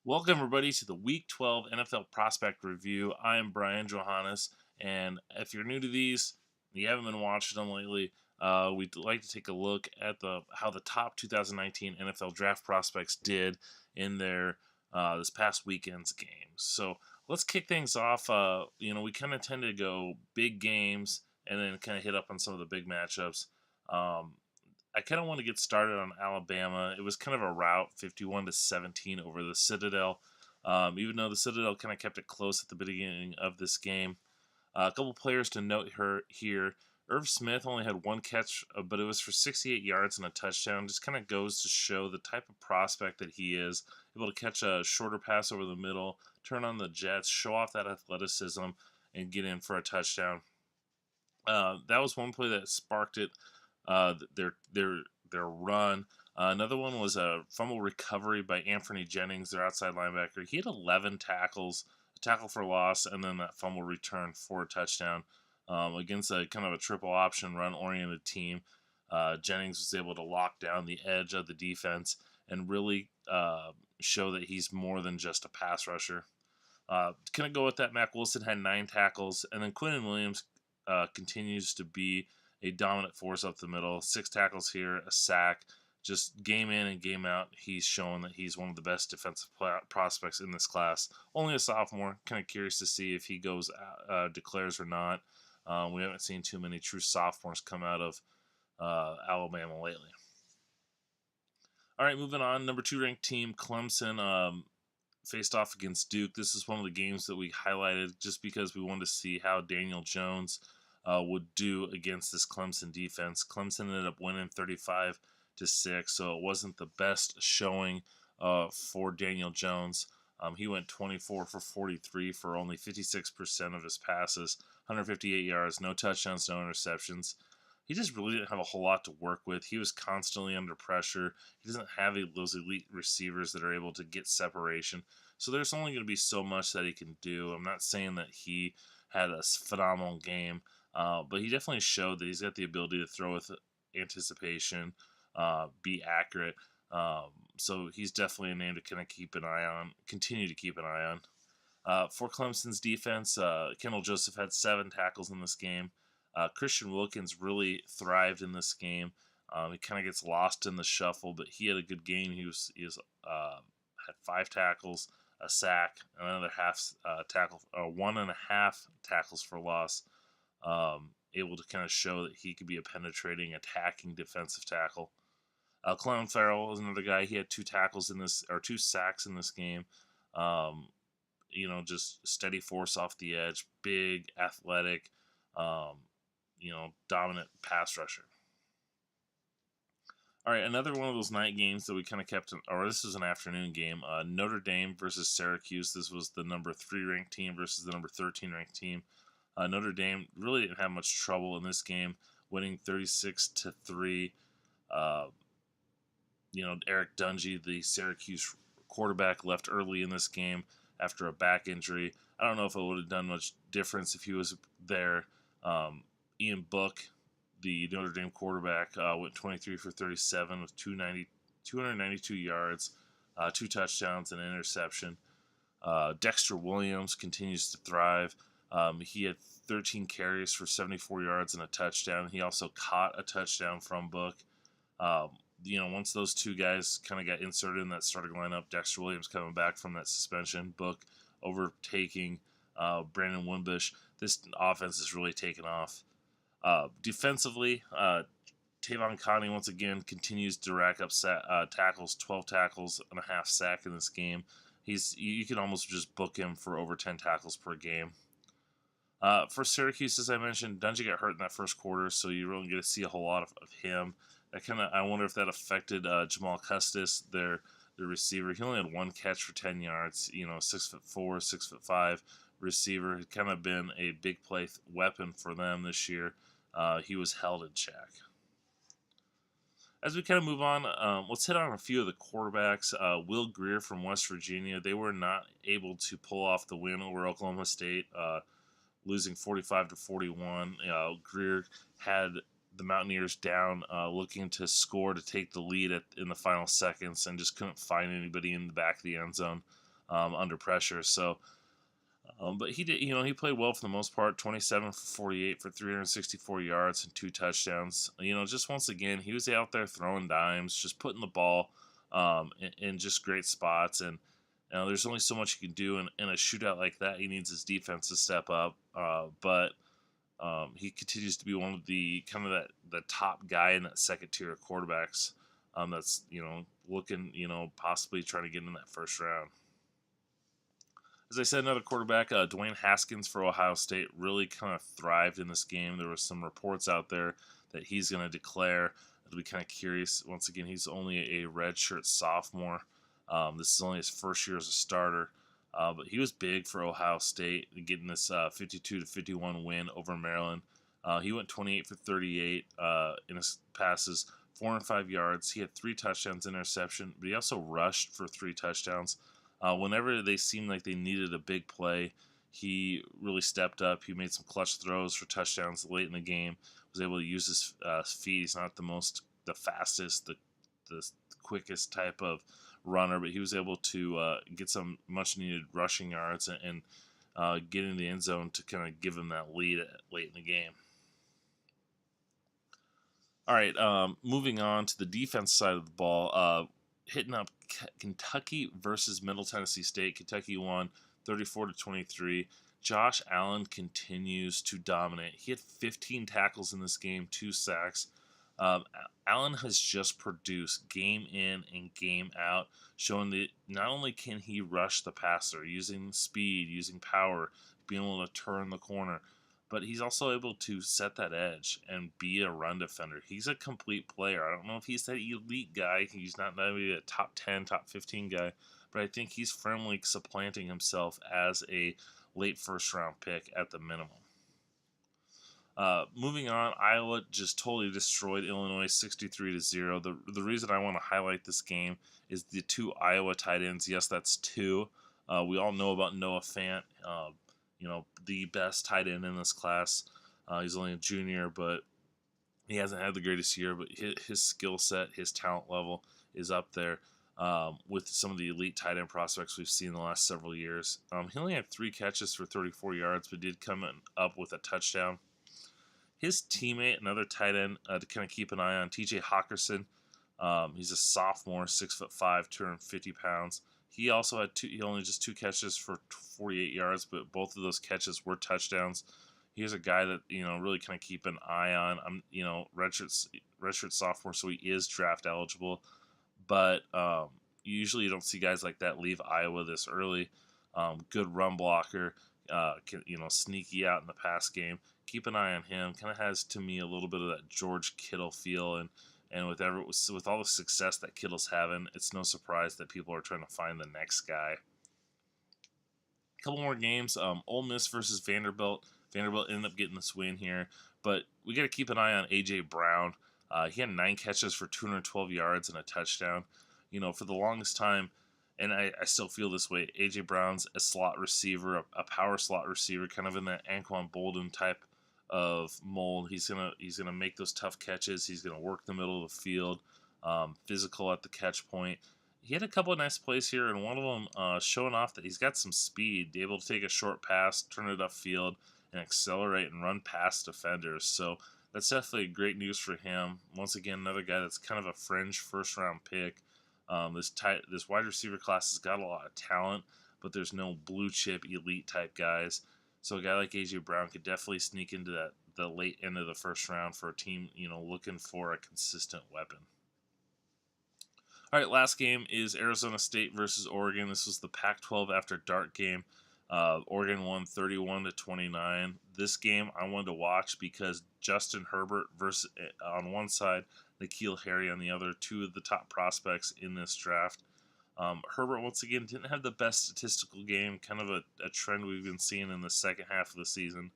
Welcome, everybody, to the Week 12 NFL Prospect Review. I am Brian Johannes, and if you're new to these, you haven't been watching them lately, we'd like to take a look at how the top 2019 NFL Draft prospects did in their this past weekend's games. So let's kick things off. We kind of tend to go big games and then kind of hit up on some of the big matchups. Um, I kind of want to get started on Alabama. It was kind of a rout, 51-17 over the Citadel. Even though the Citadel kind of kept it close at the beginning of this game. A couple players to note here. Irv Smith only had one catch, but it was for 68 yards and a touchdown. Just kind of goes to show the type of prospect that he is. Able to catch a shorter pass over the middle, turn on the jets, show off that athleticism, and get in for a touchdown. That was one play that sparked it. Their run. Another one was a fumble recovery by Anthony Jennings, their outside linebacker. He had 11 tackles, a tackle for loss, and then that fumble return for a touchdown against a kind of a triple option run oriented team. Jennings was able to lock down the edge of the defense and really show that he's more than just a pass rusher. Can I go with that? Mack Wilson had 9 tackles, and then Quinnen Williams continues to be a dominant force up the middle. 6 tackles here, a sack. Just game in and game out, he's shown that he's one of the best defensive prospects in this class. Only a sophomore. Kind of curious to see if he goes declares or not. We haven't seen too many true sophomores come out of Alabama lately. All right, moving on. Number 2 ranked team, Clemson, faced off against Duke. This is one of the games that we highlighted just because we wanted to see how Daniel Jones would do against this Clemson defense. Clemson ended up winning 35-6, so it wasn't the best showing for Daniel Jones. He went 24 for 43 for only 56% of his passes, 158 yards, no touchdowns, no interceptions. He just really didn't have a whole lot to work with. He was constantly under pressure. He doesn't have those elite receivers that are able to get separation. So there's only going to be so much that he can do. I'm not saying that he had a phenomenal game, but he definitely showed that he's got the ability to throw with anticipation, be accurate. So he's definitely a name to kind of keep an eye on, continue to keep an eye on. For Clemson's defense, Kendall Joseph had 7 tackles in this game. Christian Wilkins really thrived in this game. He kind of gets lost in the shuffle, but he had a good game. He had 5 tackles, a sack, another half tackle, 1.5 tackles for loss. Able to kind of show that he could be a penetrating, attacking defensive tackle. Clelin Ferrell is another guy. He had 2 tackles in this, or 2 sacks in this game. Just steady force off the edge, big, athletic. Dominant pass rusher. All right, another one of those night games that we kind of kept, or this is an afternoon game. Notre Dame versus Syracuse. This was the number 3 ranked team versus the number 13 ranked team. Notre Dame really didn't have much trouble in this game, winning 36-3. Eric Dungy, the Syracuse quarterback, left early in this game after a back injury. I don't know if it would have done much difference if he was there. Ian Book, the Notre Dame quarterback, went 23 for 37 with 292 yards, 2 touchdowns, and an interception. Dexter Williams continues to thrive. He had 13 carries for 74 yards and a touchdown. He also caught a touchdown from Book. Once those 2 guys kind of got inserted in that starting lineup, Dexter Williams coming back from that suspension, Book overtaking Brandon Wimbush, this offense is really taken off. Defensively, Tavon Connie once again continues to rack up tackles, 12 tackles and a half sack in this game. You can almost just book him for over 10 tackles per game. For Syracuse, as I mentioned, Dungy got hurt in that first quarter, so you really get to see a whole lot of him. I wonder if that affected Jamal Custis, their receiver. He only had 1 catch for 10 yards. 6'4", 6'5" receiver. Had kind of been a big play weapon for them this year. He was held in check. As we kind of move on, let's hit on a few of the quarterbacks. Will Grier from West Virginia, they were not able to pull off the win over Oklahoma State, losing 45-41. Grier had the Mountaineers down, looking to score to take the lead in the final seconds, and just couldn't find anybody in the back of the end zone. under pressure. So, but he did, he played well for the most part. 27 for 48 for 364 yards and 2 touchdowns. Just once again, he was out there throwing dimes, just putting the ball in just great spots. And there's only so much he can do in a shootout like that. He needs his defense to step up. But he continues to be one of the kind of the top guy in that second tier of quarterbacks. That's looking possibly trying to get in that first round. As I said, another quarterback, Dwayne Haskins for Ohio State, really kind of thrived in this game. There were some reports out there that he's going to declare. It'll be kind of curious. Once again, he's only a redshirt sophomore. This is only his first year as a starter. But he was big for Ohio State, getting this 52-51 win over Maryland. He went 28 for 38 in his passes, 405 yards. He had 3 touchdowns, interception, but he also rushed for 3 touchdowns. Whenever they seemed like they needed a big play, he really stepped up. He made some clutch throws for touchdowns late in the game. Was able to use his feet. He's not the fastest, the quickest type of runner, but he was able to get some much needed rushing yards and get in the end zone to kind of give him that lead late in the game. All right, moving on to the defense side of the ball, hitting up Kentucky versus Middle Tennessee State. Kentucky won 34-23. Josh Allen continues to dominate. He had 15 tackles in this game, 2 sacks. Allen has just produced game in and game out, showing that not only can he rush the passer using speed, using power, being able to turn the corner, but he's also able to set that edge and be a run defender. He's a complete player. I don't know if he's that elite guy. He's not maybe a top 10, top 15 guy, but I think he's firmly supplanting himself as a late first round pick at the minimum. Moving on, Iowa just totally destroyed Illinois 63-0. The reason I want to highlight this game is the 2 Iowa tight ends. Yes, that's 2. We all know about Noah Fant, the best tight end in this class. He's only a junior, but he hasn't had the greatest year. But his skill set, his talent level is up there with some of the elite tight end prospects we've seen in the last several years. He only had 3 catches for 34 yards, but did come up with a touchdown. His teammate, another tight end to kind of keep an eye on, T.J. Hawkinson. He's a sophomore, 6'5", 250 pounds. He also had only just 2 catches for 48 yards, but both of those catches were touchdowns. He's a guy that really kind of keep an eye on. Redshirt sophomore, so he is draft eligible, but usually you don't see guys like that leave Iowa this early. Good run blocker, sneaky out in the pass game. Keep an eye on him. Kind of has to me a little bit of that George Kittle feel, and with all the success that Kittle's having, it's no surprise that people are trying to find the next guy. A couple more games. Ole Miss versus Vanderbilt. Vanderbilt ended up getting this win here, but we got to keep an eye on A.J. Brown. He had 9 catches for 212 yards and a touchdown. For the longest time, and I still feel this way, A.J. Brown's a slot receiver, a power slot receiver, kind of in that Anquan Boldin type of mold. He's gonna make those tough catches. He's gonna work the middle of the field, physical at the catch point. He had a couple of nice plays here, and one of them showing off that he's got some speed, able to take a short pass, turn it upfield, and accelerate and run past defenders. So that's definitely great news for him. Once again, another guy that's kind of a fringe first-round pick. This wide receiver class has got a lot of talent, but there's no blue-chip elite type guys. So a guy like A.J. Brown could definitely sneak into the late end of the first round for a team, looking for a consistent weapon. All right, last game is Arizona State versus Oregon. This was the Pac-12 after dark game. Oregon won 31-29. This game I wanted to watch because Justin Herbert versus on one side, N'Keal Harry on the other, 2 of the top prospects in this draft. Herbert, once again, didn't have the best statistical game, kind of a trend we've been seeing in the second half of the season.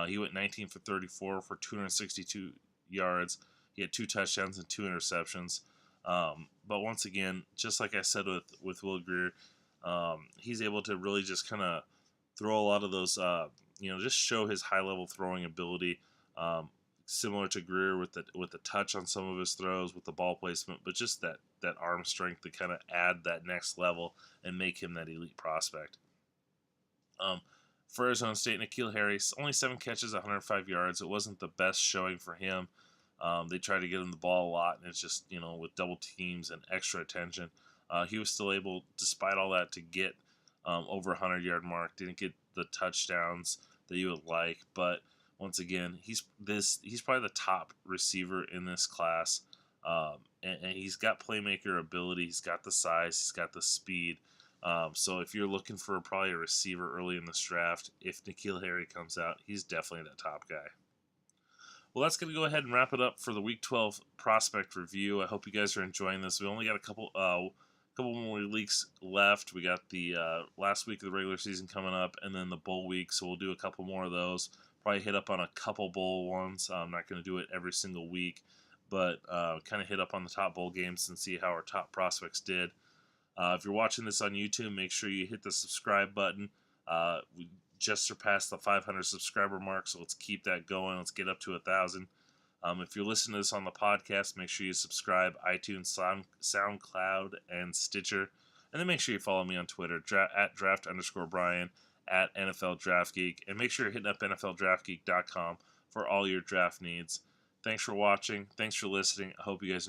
He went 19 for 34 for 262 yards. He had 2 touchdowns and 2 interceptions. But once again, just like I said with Will Grier, he's able to really just kind of throw a lot of those, just show his high-level throwing ability. similar to Greer with the touch on some of his throws, with the ball placement, but just that arm strength to kind of add that next level and make him that elite prospect. For Arizona State, N'Keal Harris, only 7 catches, 105 yards. It wasn't the best showing for him. They tried to get him the ball a lot, and it's just, with double teams and extra attention. He was still able, despite all that, to get over 100-yard mark. Didn't get the touchdowns that you would like, but once again, he's probably the top receiver in this class, and he's got playmaker ability. He's got the size. He's got the speed. So if you're looking for probably a receiver early in this draft, if N'Keal Harry comes out, he's definitely that top guy. Well, that's going to go ahead and wrap it up for the Week 12 prospect review. I hope you guys are enjoying this. We only got a couple more weeks left. We got the last week of the regular season coming up, and then the bowl week, so we'll do a couple more of those. Probably hit up on a couple bowl ones. I'm not going to do it every single week, but kind of hit up on the top bowl games and see how our top prospects did. If you're watching this on YouTube, make sure you hit the subscribe button. We just surpassed the 500 subscriber mark, so let's keep that going. Let's get up to 1,000. If you're listening to this on the podcast, make sure you subscribe, iTunes, SoundCloud, and Stitcher. And then make sure you follow me on Twitter, at draft_Brian, at NFL Draft Geek. And make sure you're hitting up NFLDraftGeek.com for all your draft needs. Thanks for watching. Thanks for listening. I hope you guys enjoy.